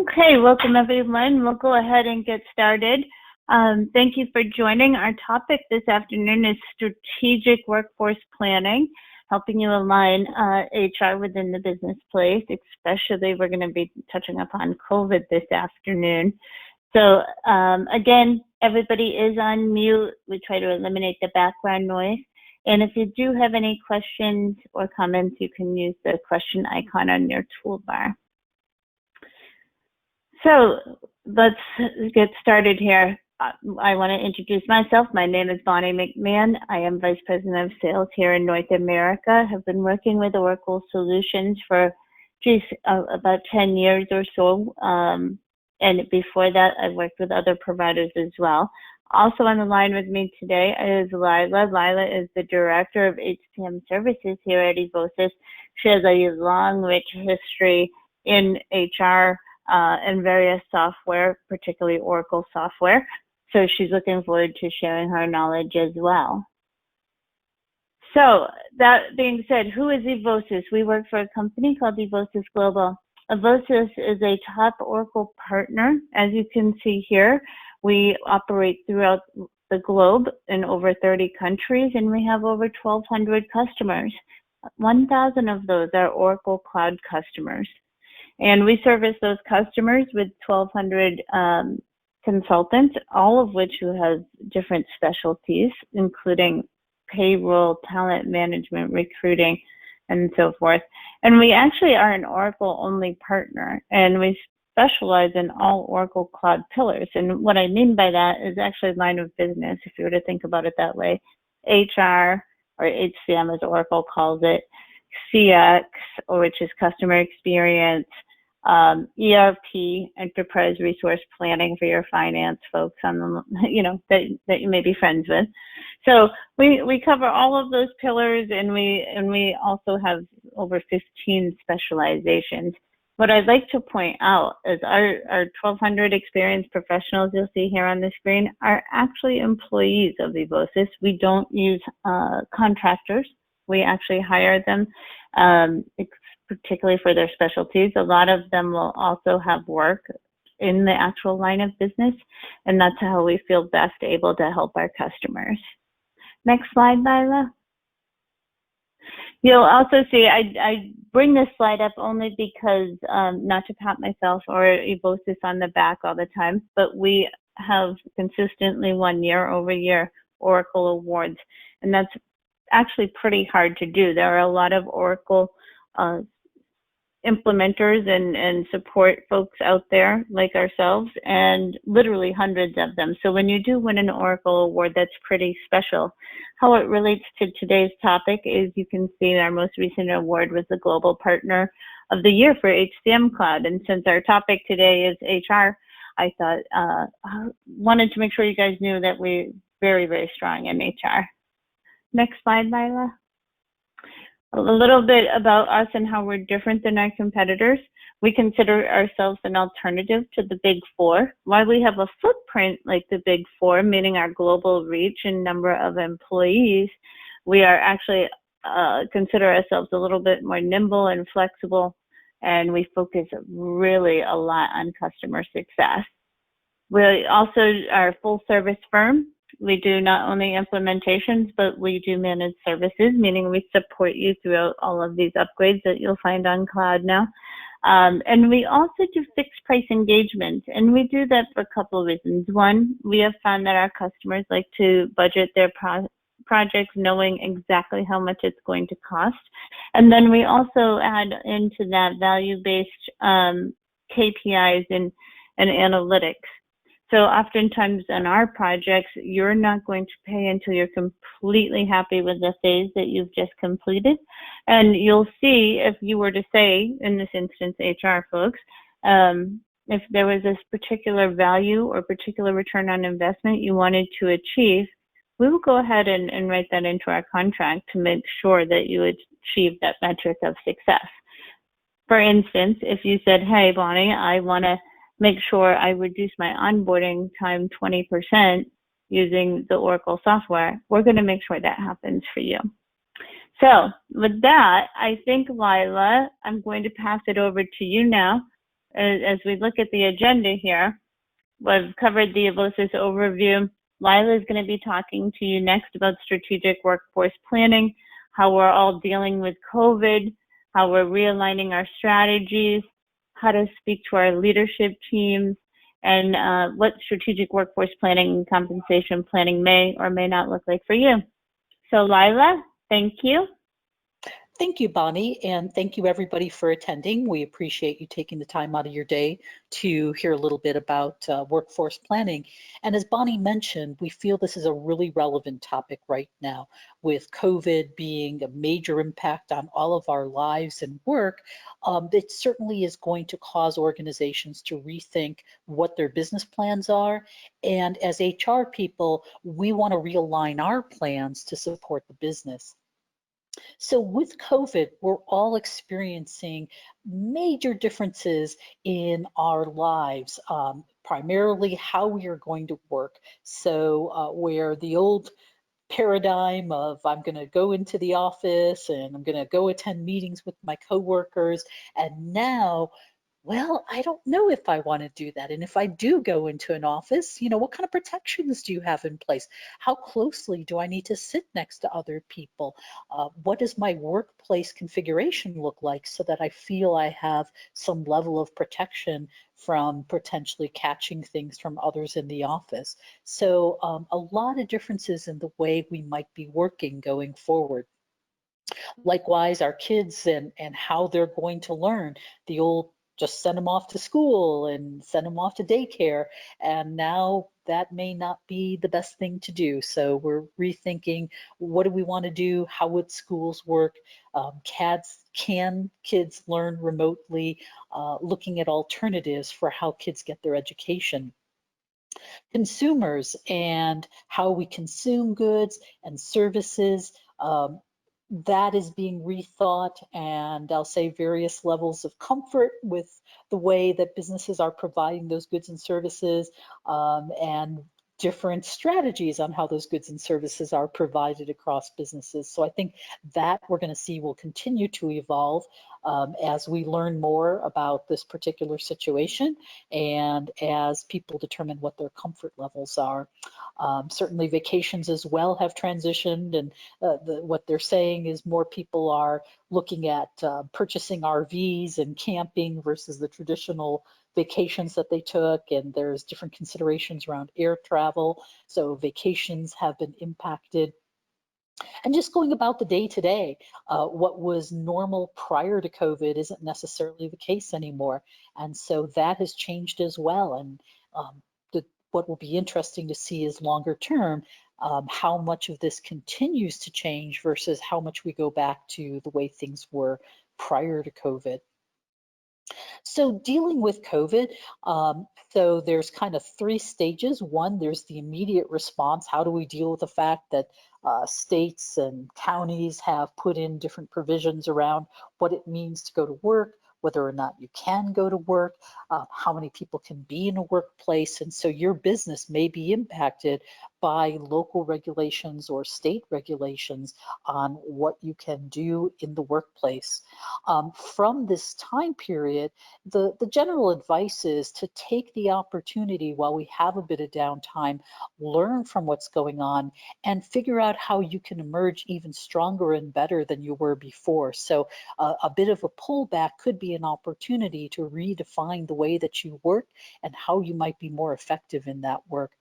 Okay, welcome everyone. We'll go ahead and get started. Thank you for joining. Our topic this afternoon is strategic workforce planning, helping you align HR within the business place. Especially, we're going to be touching upon COVID this afternoon. So again, everybody is on mute. We try to eliminate the background noise. And if you do have any questions or comments, you can use the question icon on your toolbar. So let's get started here. I want to introduce myself. My name is Bonnie McMahon. I am Vice President of Sales here in North America. I have been working with Oracle Solutions for about 10 years or so. And before that, I've worked with other providers as well. Also on the line with me today is Lila. Lila is the Director of HCM Services here at Eveosis. She has a long, rich history in HR and various software, particularly Oracle software. So she's looking forward to sharing her knowledge as well. So that being said, who is Eveosis? We work for a company called Eveosis Global. Eveosis is a top Oracle partner. As you can see here, we operate throughout the globe in over 30 countries, and we have over 1,200 customers. 1,000 of those are Oracle Cloud customers. And we service those customers with 1,200 consultants, all of which who have different specialties, including payroll, talent management, recruiting, and so forth. And we actually are an Oracle-only partner, and we specialize in all Oracle Cloud pillars. And what I mean by that is actually line of business, if you were to think about it that way. HR, or HCM as Oracle calls it, CX, which is customer experience, ERP, enterprise resource planning for your finance folks on the, that you may be friends with. So we cover all of those pillars, and we also have over 15 specializations. What I'd like to point out is our 1,200 experienced professionals you'll see here on the screen are actually employees of Eveosis. We don't use contractors. We actually hire them, particularly for their specialties. A lot of them will also have work in the actual line of business, and that's how we feel best able to help our customers. Next slide, Lila. You'll also see, I bring this slide up only because, not to pat myself or Eveosis on the back all the time, but we have consistently won year-over-year Oracle awards, and that's actually pretty hard to do. There are a lot of Oracle implementers and support folks out there like ourselves, and literally hundreds of them. So when you do win an Oracle award, that's pretty special. How it relates to today's topic is you can see our most recent award was the Global Partner of the Year for HCM Cloud. And since our topic today is HR, I thought, wanted to make sure you guys knew that we're very, very strong in HR. Next slide, Lila. A little bit about us and how we're different than our competitors. We consider ourselves an alternative to the Big Four. While we have a footprint like the Big Four, meaning our global reach and number of employees, we are actually consider ourselves a little bit more nimble and flexible, and we focus really a lot on customer success. We also are a full service firm. We do not only implementations, but we do managed services, meaning we support you throughout all of these upgrades that you'll find on cloud now. And we also do fixed price engagement, and we do that for a couple of reasons. One, we have found that our customers like to budget their projects knowing exactly how much it's going to cost. And then we also add into that value-based KPIs and analytics. So oftentimes in our projects, you're not going to pay until you're completely happy with the phase that you've just completed. And you'll see, if you were to say, in this instance, HR folks, if there was this particular value or particular return on investment you wanted to achieve, we will go ahead and write that into our contract to make sure that you achieve that metric of success. For instance, if you said, hey, Bonnie, I want to make sure I reduce my onboarding time 20% using the Oracle software, we're going to make sure that happens for you. So with that, I think, Lila, I'm going to pass it over to you now. as we look at the agenda here, we've covered the Eveosis overview. Lila is going to be talking to you next about strategic workforce planning, how we're all dealing with COVID, how we're realigning our strategies, how to speak to our leadership teams, and what strategic workforce planning and compensation planning may or may not look like for you. So Lila, thank you. Thank you, Bonnie, and thank you everybody for attending. We appreciate you taking the time out of your day to hear a little bit about workforce planning. And as Bonnie mentioned, we feel this is a really relevant topic right now, with COVID being a major impact on all of our lives and work. It certainly is going to cause organizations to rethink what their business plans are. And as HR people, we want to realign our plans to support the business. So with COVID, we're all experiencing major differences in our lives, primarily how we are going to work. So where the old paradigm of I'm going to go into the office and I'm going to go attend meetings with my coworkers, and now, well, I don't know if I want to do that. And if I do go into an office, what kind of protections do you have in place? How closely do I need to sit next to other people? What does my workplace configuration look like so that I feel I have some level of protection from potentially catching things from others in the office? So a lot of differences in the way we might be working going forward. Likewise, our kids and how they're going to learn. The old just send them off to school and send them off to daycare. And now that may not be the best thing to do. So we're rethinking, what do we want to do? How would schools work? Can kids learn remotely? Looking at alternatives for how kids get their education. Consumers and how we consume goods and services. That is being rethought, and I'll say various levels of comfort with the way that businesses are providing those goods and services, and different strategies on how those goods and services are provided across businesses. So I think that we're going to see will continue to evolve as we learn more about this particular situation and as people determine what their comfort levels are. Certainly vacations as well have transitioned, and what they're saying is more people are looking at purchasing RVs and camping versus the traditional vacations that they took, and there's different considerations around air travel. So vacations have been impacted. And just going about the day to day, what was normal prior to COVID isn't necessarily the case anymore. And so that has changed as well. And what will be interesting to see is longer term, how much of this continues to change versus how much we go back to the way things were prior to COVID. So dealing with COVID, so there's kind of three stages. One, there's the immediate response. How do we deal with the fact that states and counties have put in different provisions around what it means to go to work, whether or not you can go to work, how many people can be in a workplace. And so your business may be impacted by local regulations or state regulations on what you can do in the workplace. From this time period, the general advice is to take the opportunity while we have a bit of downtime, learn from what's going on, and figure out how you can emerge even stronger and better than you were before. So a bit of a pullback could be an opportunity to redefine the way that you work and how you might be more effective in that work.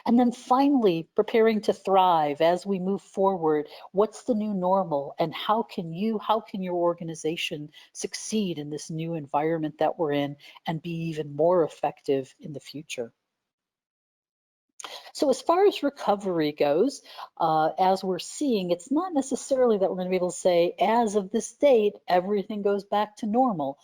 And then finally, preparing to thrive as we move forward. What's the new normal, and how can your organization succeed in this new environment that we're in and be even more effective in the future? So as far as recovery goes, as we're seeing, it's not necessarily that we're going to be able to say, as of this date, everything goes back to normal.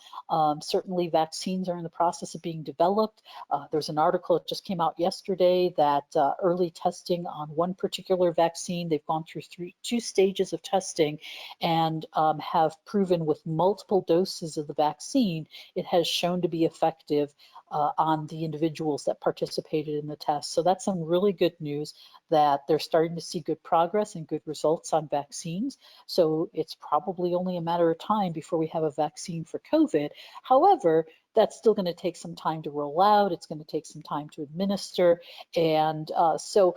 Certainly vaccines are in the process of being developed. There's an article that just came out yesterday that early testing on one particular vaccine, they've gone through two stages of testing and have proven with multiple doses of the vaccine, it has shown to be effective on the individuals that participated in the test. So that's some really good news that they're starting to see good progress and good results on vaccines. So it's probably only a matter of time before we have a vaccine for COVID. However, that's still going to take some time to roll out. It's going to take some time to administer. And so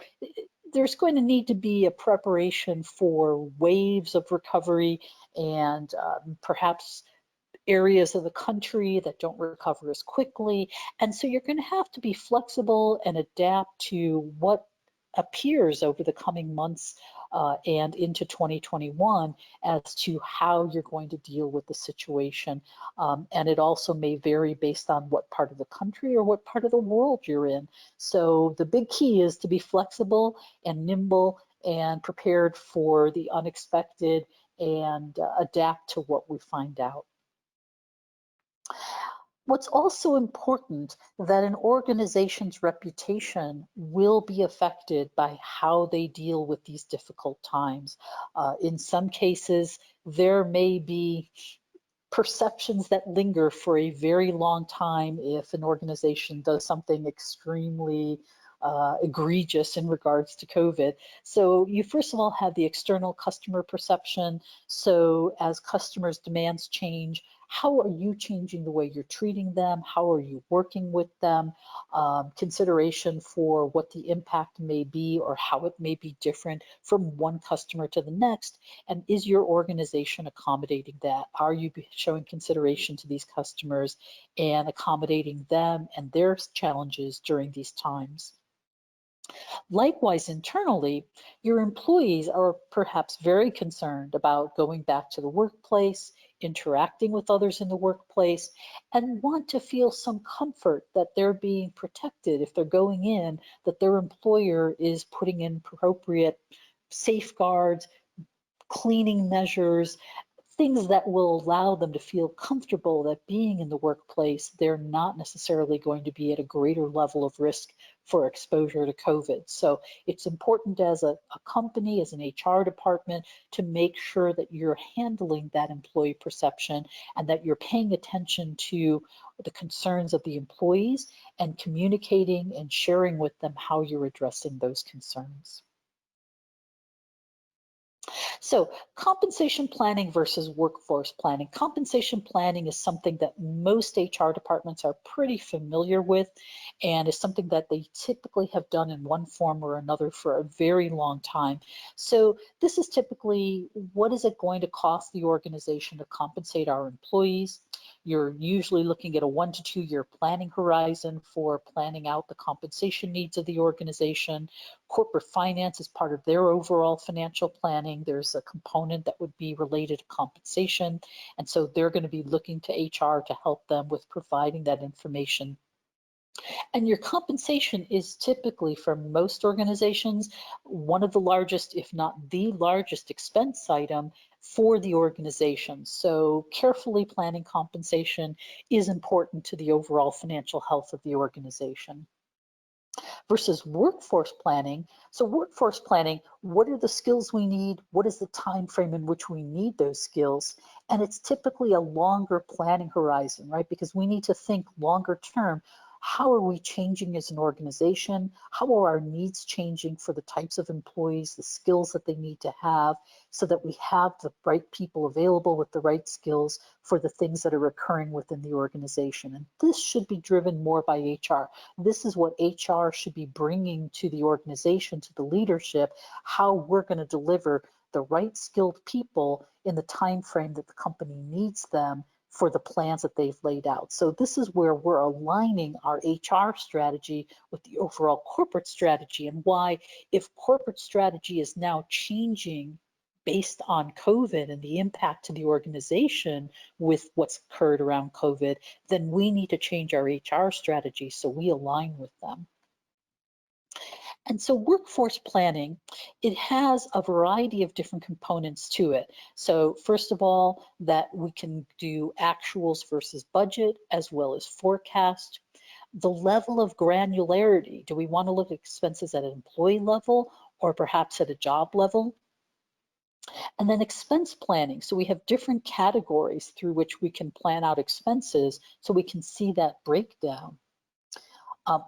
there's going to need to be a preparation for waves of recovery and perhaps areas of the country that don't recover as quickly. And so you're going to have to be flexible and adapt to what appears over the coming months and into 2021 as to how you're going to deal with the situation. And it also may vary based on what part of the country or what part of the world you're in. So the big key is to be flexible and nimble and prepared for the unexpected and adapt to what we find out. What's also important that an organization's reputation will be affected by how they deal with these difficult times. In some cases, there may be perceptions that linger for a very long time if an organization does something extremely egregious in regards to COVID. So you first of all have the external customer perception. So as customers' demands change, how are you changing the way you're treating them? How are you working with them? Consideration for what the impact may be or how it may be different from one customer to the next. And is your organization accommodating that? Are you showing consideration to these customers and accommodating them and their challenges during these times? Likewise, internally, your employees are perhaps very concerned about going back to the workplace, interacting with others in the workplace, and want to feel some comfort that they're being protected if they're going in, that their employer is putting in appropriate safeguards, cleaning measures, things that will allow them to feel comfortable that being in the workplace, they're not necessarily going to be at a greater level of risk for exposure to COVID. So it's important as a company, as an HR department, to make sure that you're handling that employee perception and that you're paying attention to the concerns of the employees and communicating and sharing with them how you're addressing those concerns. So compensation planning versus workforce planning. Compensation planning is something that most HR departments are pretty familiar with and is something that they typically have done in one form or another for a very long time. So this is typically, what is it going to cost the organization to compensate our employees? You're usually looking at a 1 to 2 year planning horizon for planning out the compensation needs of the organization. Corporate finance is part of their overall financial planning. There's a component that would be related to compensation. And so they're going to be looking to HR to help them with providing that information. And your compensation is typically, for most organizations, one of the largest, if not the largest expense item for the organization. So carefully planning compensation is important to the overall financial health of the organization. Versus workforce planning. So workforce planning, what are the skills we need? What is the time frame in which we need those skills? And it's typically a longer planning horizon, right? Because we need to think longer term. How are we changing as an organization? How are our needs changing for the types of employees, the skills that they need to have, so that we have the right people available with the right skills for the things that are occurring within the organization? And this should be driven more by HR. This is what HR should be bringing to the organization, to the leadership, how we're going to deliver the right skilled people in the time frame that the company needs them for the plans that they've laid out. So this is where we're aligning our HR strategy with the overall corporate strategy, and why, if corporate strategy is now changing based on COVID and the impact to the organization with what's occurred around COVID, then we need to change our HR strategy so we align with them. And so workforce planning, it has a variety of different components to it. So first of all, that we can do actuals versus budget, as well as forecast. The level of granularity, do we want to look at expenses at an employee level or perhaps at a job level? And then expense planning. So we have different categories through which we can plan out expenses so we can see that breakdown.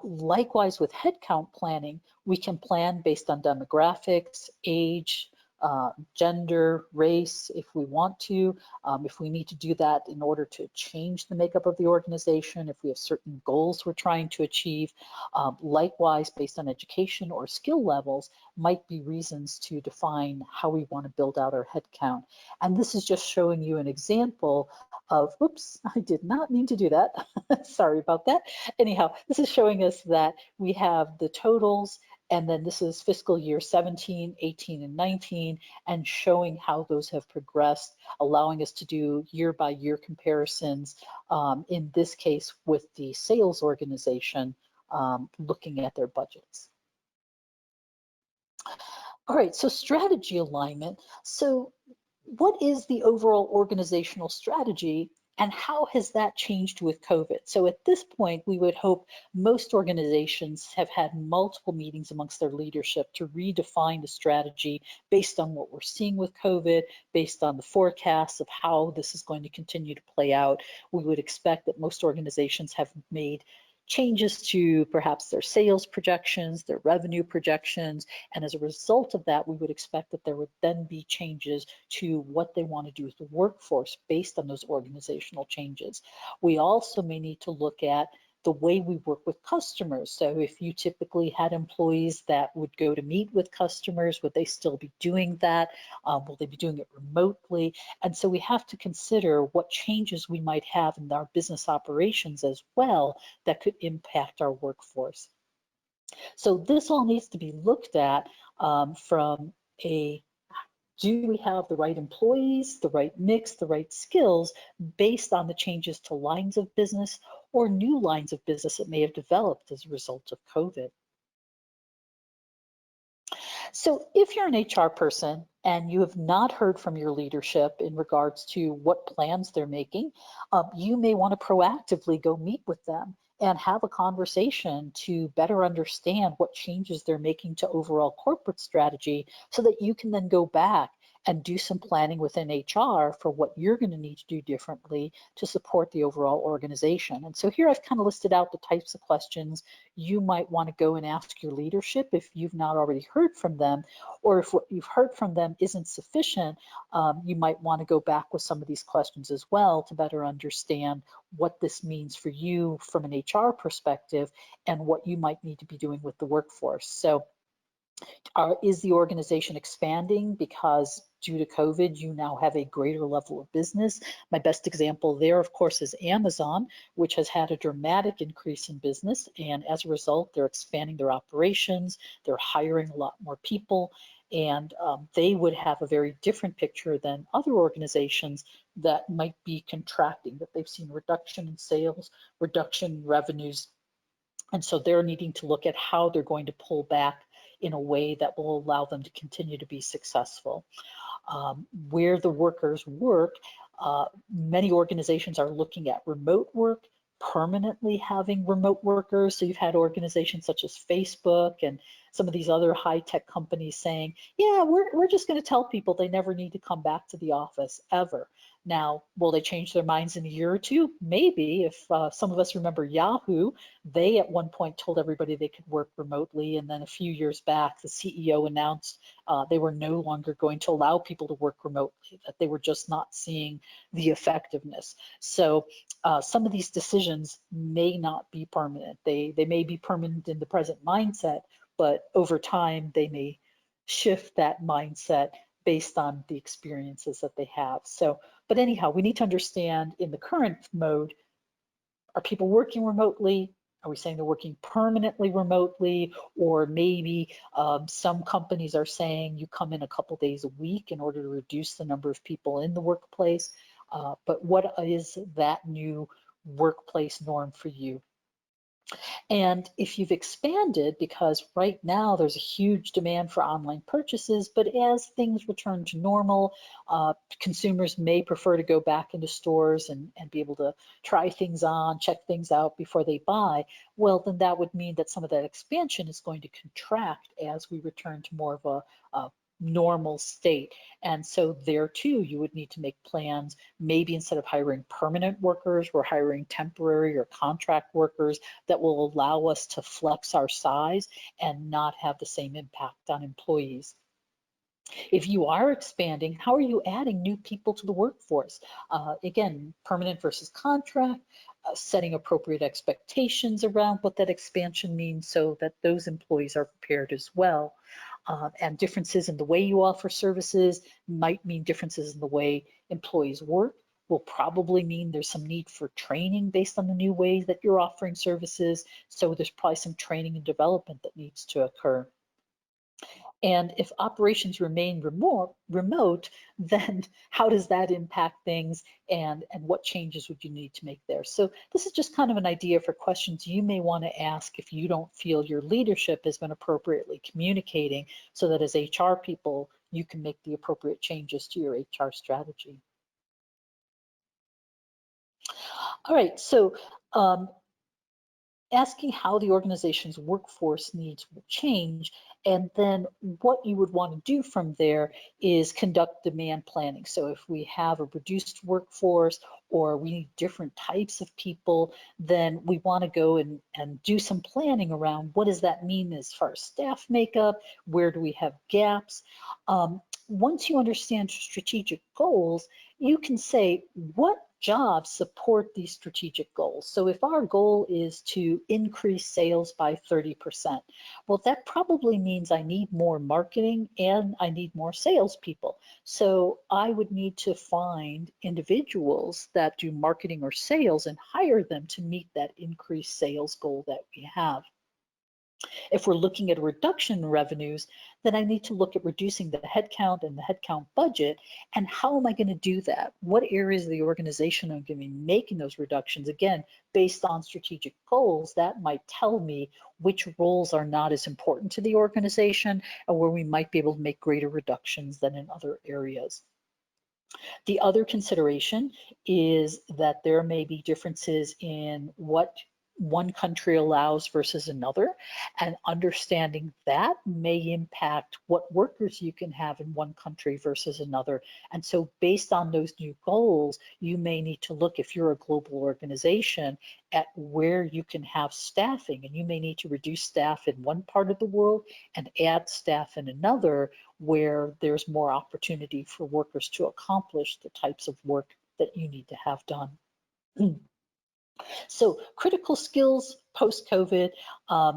Likewise, with headcount planning, we can plan based on demographics, age, gender, race, if we want to, if we need to do that in order to change the makeup of the organization, if we have certain goals we're trying to achieve. Likewise, based on education or skill levels, might be reasons to define how we want to build out our headcount. And this is just showing you an example of, oops, I did not mean to do that. Sorry about that. Anyhow, this is showing us that we have the totals, and then this is fiscal year 17, 18, and 19, and showing how those have progressed, allowing us to do year-by-year comparisons, in this case with the sales organization, looking at their budgets. All right, so strategy alignment. So what is the overall organizational strategy, and how has that changed with COVID? So at this point, we would hope most organizations have had multiple meetings amongst their leadership to redefine the strategy based on what we're seeing with COVID, based on the forecasts of how this is going to continue to play out. We would expect that most organizations have made changes to perhaps their sales projections, their revenue projections, and as a result of that, we would expect that there would then be changes to what they want to do with the workforce based on those organizational changes. We also may need to look at the way we work with customers. So if you typically had employees that would go to meet with customers, would they still be doing that? Will they be doing it remotely? And so we have to consider what changes we might have in our business operations as well that could impact our workforce. So this all needs to be looked at from a, do we have the right employees, the right mix, the right skills based on the changes to lines of business or new lines of business that may have developed as a result of COVID. So if you're an HR person and you have not heard from your leadership in regards to what plans they're making, you may want to proactively go meet with them and have a conversation to better understand what changes they're making to overall corporate strategy so that you can then go back and do some planning within HR for what you're going to need to do differently to support the overall organization. And so here I've kind of listed out the types of questions you might want to go and ask your leadership if you've not already heard from them, or if what you've heard from them isn't sufficient, you might want to go back with some of these questions as well to better understand what this means for you from an HR perspective and what you might need to be doing with the workforce. So is the organization expanding because due to COVID, you now have a greater level of business? My best example there, of course, is Amazon, which has had a dramatic increase in business. And as a result, they're expanding their operations, they're hiring a lot more people, and they would have a very different picture than other organizations that might be contracting, that they've seen reduction in sales, reduction in revenues. And so they're needing to look at how they're going to pull back in a way that will allow them to continue to be successful. Where the workers work, many organizations are looking at remote work, permanently having remote workers. So you've had organizations such as Facebook and some of these other high-tech companies saying, yeah, we're just going to tell people they never need to come back to the office ever. Now, will they change their minds in a year or two? Maybe. If some of us remember Yahoo, they at one point told everybody they could work remotely, and then a few years back, the CEO announced they were no longer going to allow people to work remotely, that they were just not seeing the effectiveness. So some of these decisions may not be permanent. They may be permanent in the present mindset, but over time, they may shift that mindset based on the experiences that they have. So, but anyhow, we need to understand in the current mode, are people working remotely? Are we saying they're working permanently remotely? Or maybe some companies are saying you come in a couple days a week in order to reduce the number of people in the workplace. But what is that new workplace norm for you? And if you've expanded, because right now there's a huge demand for online purchases, but as things return to normal, consumers may prefer to go back into stores and be able to try things on, check things out before they buy. Well, then that would mean that some of that expansion is going to contract as we return to more of a normal state. And so there too, you would need to make plans. Maybe instead of hiring permanent workers, we're hiring temporary or contract workers that will allow us to flex our size and not have the same impact on employees. If you are expanding, how are you adding new people to the workforce? Again, permanent versus contract, setting appropriate expectations around what that expansion means so that those employees are prepared as well. And differences in the way you offer services might mean differences in the way employees work, will probably mean there's some need for training based on the new ways that you're offering services. So there's probably some training and development that needs to occur. And if operations remain remote, then how does that impact things, and what changes would you need to make there? So this is just kind of an idea for questions you may want to ask if you don't feel your leadership has been appropriately communicating, so that as HR people, you can make the appropriate changes to your HR strategy. All right, so asking how the organization's workforce needs will change, and then what you would want to do from there is conduct demand planning. So if we have a reduced workforce or we need different types of people, then we want to go and do some planning around what does that mean as far as staff makeup, where do we have gaps. Once you understand strategic goals, you can say what jobs support these strategic goals. So if our goal is to increase sales by 30%, well, that probably means I need more marketing and I need more salespeople. So I would need to find individuals that do marketing or sales and hire them to meet that increased sales goal that we have. If we're looking at a reduction in revenues, then I need to look at reducing the headcount and the headcount budget. And how am I going to do that? What areas of the organization are going to be making those reductions? Again, based on strategic goals, that might tell me which roles are not as important to the organization and where we might be able to make greater reductions than in other areas. The other consideration is that there may be differences in what one country allows versus another, and understanding that may impact what workers you can have in one country versus another. And so based on those new goals, you may need to look, if you're a global organization, at where you can have staffing, and you may need to reduce staff in one part of the world and add staff in another where there's more opportunity for workers to accomplish the types of work that you need to have done. So critical skills post-COVID.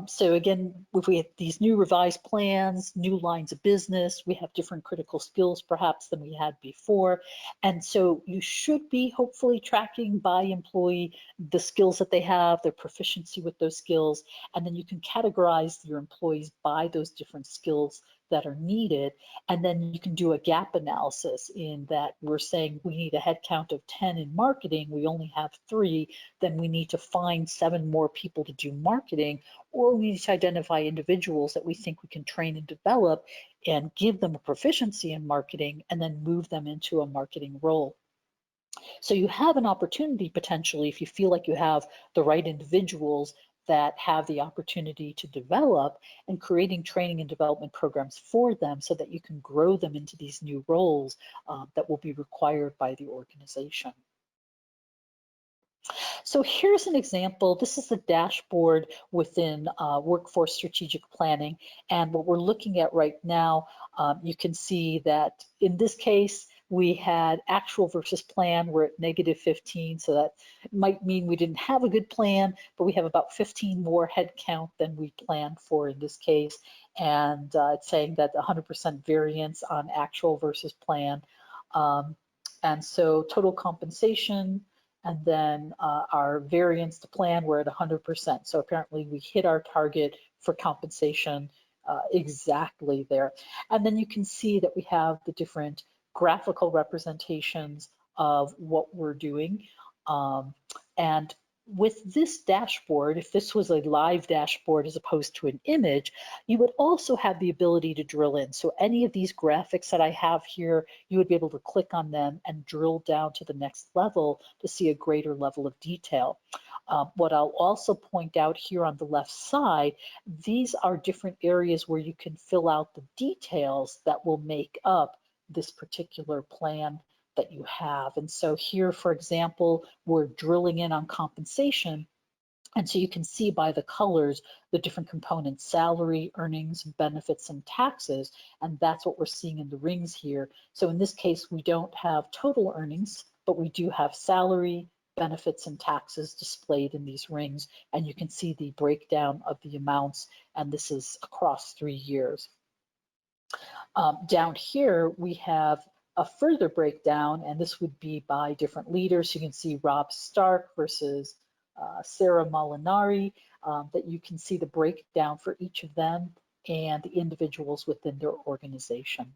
So again, if we have these new revised plans, new lines of business, we have different critical skills perhaps than we had before. And so you should be hopefully tracking by employee the skills that they have, their proficiency with those skills, and then you can categorize your employees by those different skills that are needed. And then you can do a gap analysis in that we're saying we need a headcount of 10 in marketing, we only have 3, then we need to find 7 more people to do marketing, or we need to identify individuals that we think we can train and develop and give them a proficiency in marketing and then move them into a marketing role. So you have an opportunity potentially, if you feel like you have the right individuals that have the opportunity to develop, and creating training and development programs for them so that you can grow them into these new roles that will be required by the organization. So here's an example. This is the dashboard within Workforce Strategic Planning. And what we're looking at right now, you can see that in this case, we had actual versus plan. We're at -15, so that might mean we didn't have a good plan, but we have about 15 more headcount than we planned for in this case. And it's saying that 100% variance on actual versus plan. And so total compensation, and then our variance to plan, we're at 100%. So apparently we hit our target for compensation exactly there. And then you can see that we have the different graphical representations of what we're doing. And with this dashboard, if this was a live dashboard as opposed to an image, you would also have the ability to drill in. So any of these graphics that I have here, you would be able to click on them and drill down to the next level to see a greater level of detail. What I'll also point out here on the left side, these are different areas where you can fill out the details that will make up this particular plan that you have. And so here, for example, we're drilling in on compensation. And so you can see by the colors, the different components: salary, earnings, benefits, and taxes. And that's what we're seeing in the rings here. So in this case, we don't have total earnings, but we do have salary, benefits, and taxes displayed in these rings. And you can see the breakdown of the amounts, and this is across 3 years. Down here, we have a further breakdown, and this would be by different leaders. You can see Rob Stark versus Sarah Molinari, that you can see the breakdown for each of them and the individuals within their organization.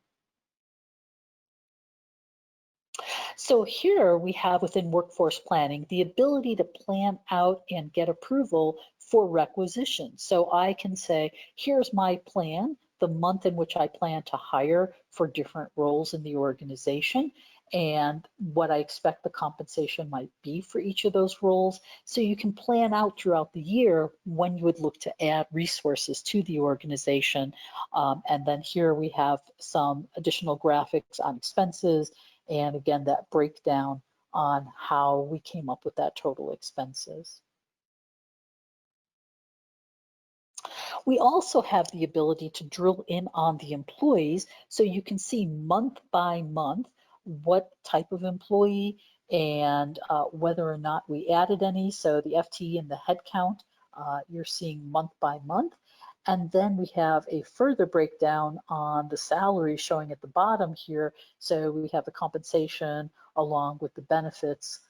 So here we have within workforce planning the ability to plan out and get approval for requisitions. So I can say, here's my plan, the month in which I plan to hire for different roles in the organization, and what I expect the compensation might be for each of those roles. So you can plan out throughout the year when you would look to add resources to the organization. And then here we have some additional graphics on expenses, and again, that breakdown on how we came up with that total expenses. We also have the ability to drill in on the employees, so you can see month by month what type of employee and whether or not we added any. So the FTE and the headcount, you're seeing month by month. And then we have a further breakdown on the salary showing at the bottom here. So we have the compensation along with the benefits.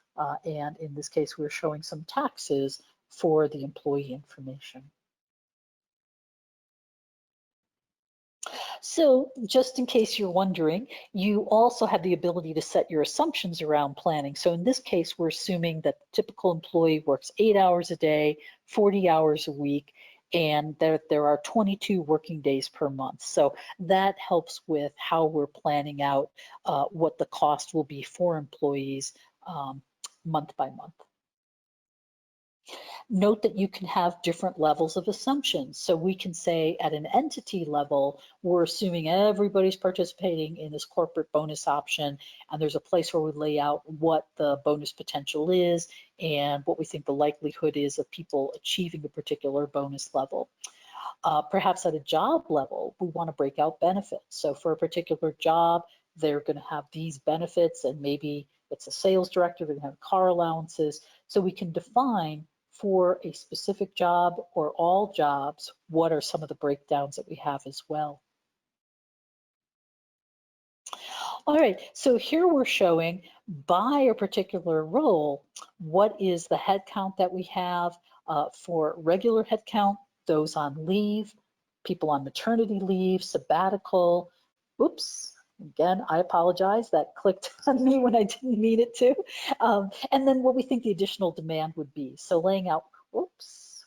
And in this case, we're showing some taxes for the employee information. So just in case you're wondering, you also have the ability to set your assumptions around planning. So in this case, we're assuming that the typical employee works 8 hours a day, 40 hours a week, and there are 22 working days per month. So that helps with how we're planning out what the cost will be for employees month by month. Note that you can have different levels of assumptions. So we can say at an entity level, we're assuming everybody's participating in this corporate bonus option, and there's a place where we lay out what the bonus potential is and what we think the likelihood is of people achieving a particular bonus level. Perhaps at a job level, we want to break out benefits. So for a particular job, they're going to have these benefits, and maybe it's a sales director, they're going to have car allowances. So we can define for a specific job or all jobs, what are some of the breakdowns that we have as well. All right, so here we're showing by a particular role, what is the headcount that we have for regular headcount, those on leave, people on maternity leave, sabbatical. Oops, again, I apologize, that clicked on me when I didn't mean it to. And then what we think the additional demand would be. So laying out, whoops,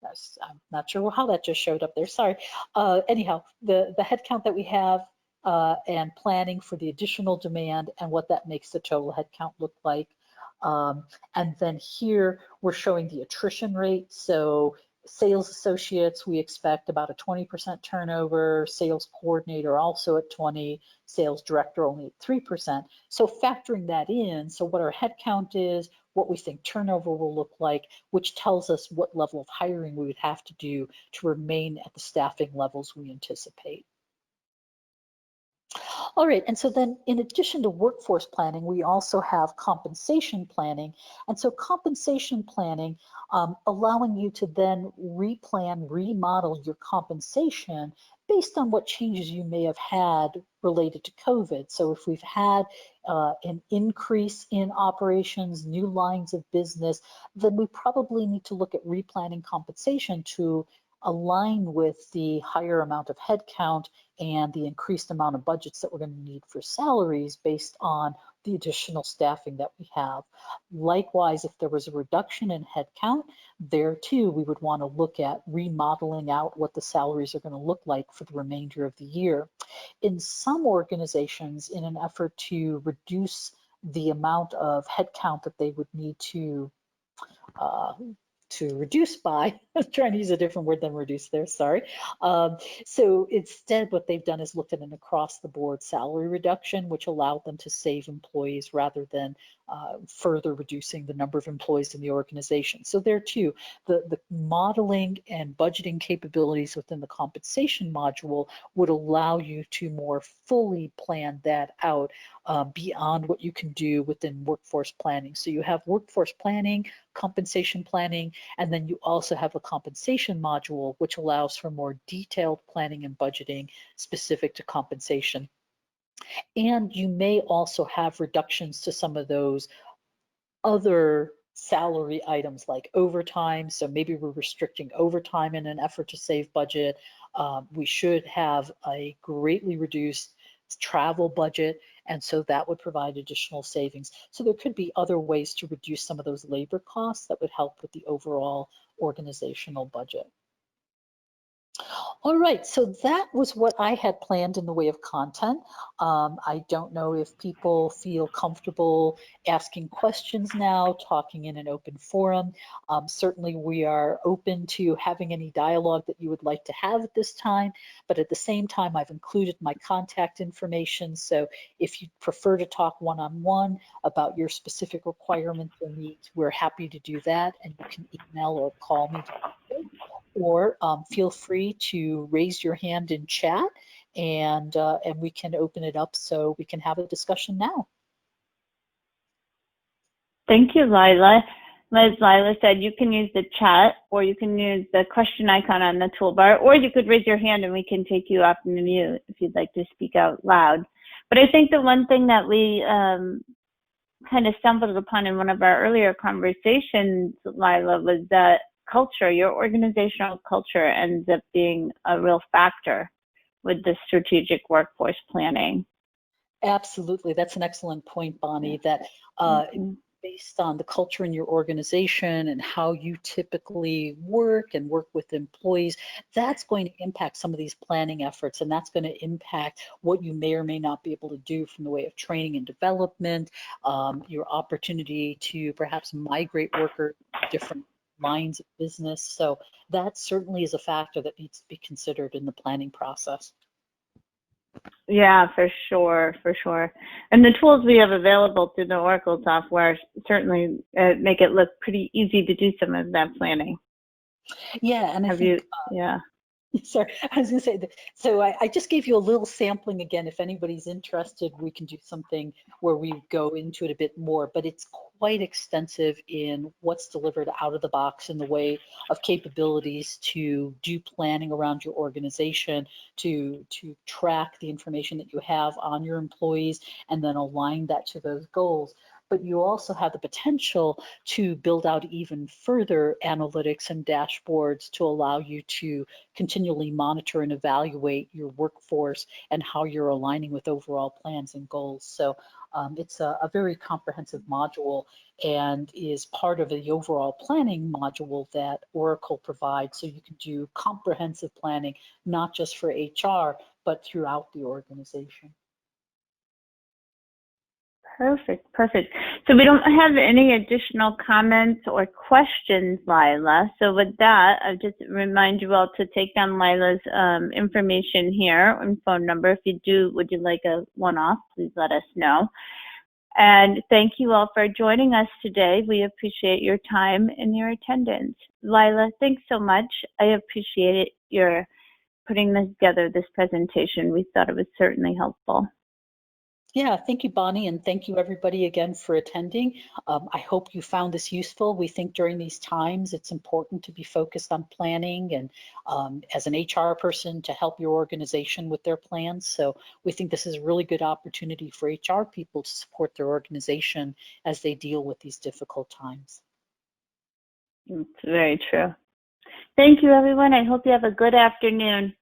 I'm not sure how that just showed up there, sorry. Anyhow, the headcount that we have and planning for the additional demand and what that makes the total headcount look like. And then here we're showing the attrition rate. So sales associates, we expect about a 20% turnover, sales coordinator also at 20, sales director only at 3%. So factoring that in, so what our headcount is, what we think turnover will look like, which tells us what level of hiring we would have to do to remain at the staffing levels we anticipate. All right, and so then in addition to workforce planning, we also have compensation planning. And so compensation planning, allowing you to then replan, remodel your compensation based on what changes you may have had related to COVID. So if we've had an increase in operations, new lines of business, then we probably need to look at replanning compensation to align with the higher amount of headcount and the increased amount of budgets that we're going to need for salaries based on the additional staffing that we have. Likewise, if there was a reduction in headcount, there too, we would want to look at remodeling out what the salaries are going to look like for the remainder of the year. In some organizations, in an effort to reduce the amount of headcount that they would need to to reduce by. I'm trying to use a different word than reduce there, sorry. So instead, what they've done is looked at an across-the-board salary reduction, which allowed them to save employees rather than further reducing the number of employees in the organization. So there too, the modeling and budgeting capabilities within the compensation module would allow you to more fully plan that out beyond what you can do within workforce planning. So you have workforce planning, compensation planning, and then you also have a compensation module, which allows for more detailed planning and budgeting specific to compensation. And you may also have reductions to some of those other salary items like overtime. So maybe we're restricting overtime in an effort to save budget. We should have a greatly reduced travel budget, and so that would provide additional savings. So there could be other ways to reduce some of those labor costs that would help with the overall organizational budget. All right, so that was what I had planned in the way of content. I don't know if people feel comfortable asking questions now, talking in an open forum. Certainly we are open to having any dialogue that you would like to have at this time, but at the same time, I've included my contact information. So if you prefer to talk one-on-one about your specific requirements or needs, we're happy to do that, and you can email or call me directly. Or feel free to raise your hand in chat, and we can open it up so we can have a discussion now. Thank you, Lila. As Lila said, you can use the chat, or you can use the question icon on the toolbar, or you could raise your hand and we can take you off mute if you'd like to speak out loud. But I think the one thing that we kind of stumbled upon in one of our earlier conversations, Lila, was that culture, your organizational culture ends up being a real factor with the strategic workforce planning. Absolutely, that's an excellent point, Bonnie, that based on the culture in your organization and how you typically work and work with employees, that's going to impact some of these planning efforts, and that's going to impact what you may or may not be able to do from the way of training and development, your opportunity to perhaps migrate workers to different lines of business. So that certainly is a factor that needs to be considered in the planning process. Yeah, for sure, for sure. And the tools we have available through the Oracle software certainly make it look pretty easy to do some of that planning. Yeah, and I think, yeah. Sorry, I was going to say that. So I just gave you a little sampling again. If anybody's interested, we can do something where we go into it a bit more, but it's quite extensive in what's delivered out of the box in the way of capabilities to do planning around your organization, to track the information that you have on your employees, and then align that to those goals. But you also have the potential to build out even further analytics and dashboards to allow you to continually monitor and evaluate your workforce and how you're aligning with overall plans and goals. So it's a very comprehensive module and is part of the overall planning module that Oracle provides. So you can do comprehensive planning, not just for HR, but throughout the organization. Perfect, perfect. So we don't have any additional comments or questions, Lila. So with that, I'll just remind you all to take down Lila's information here and phone number. If you do, would you like a one-off, please let us know. And thank you all for joining us today. We appreciate your time and your attendance. Lila, thanks so much. I appreciate your putting together this presentation. We thought it was certainly helpful. Yeah, thank you, Bonnie, and thank you everybody again for attending. I hope you found this useful. We think during these times it's important to be focused on planning and as an HR person to help your organization with their plans. So we think this is a really good opportunity for HR people to support their organization as they deal with these difficult times. It's very true. Thank you, everyone. I hope you have a good afternoon.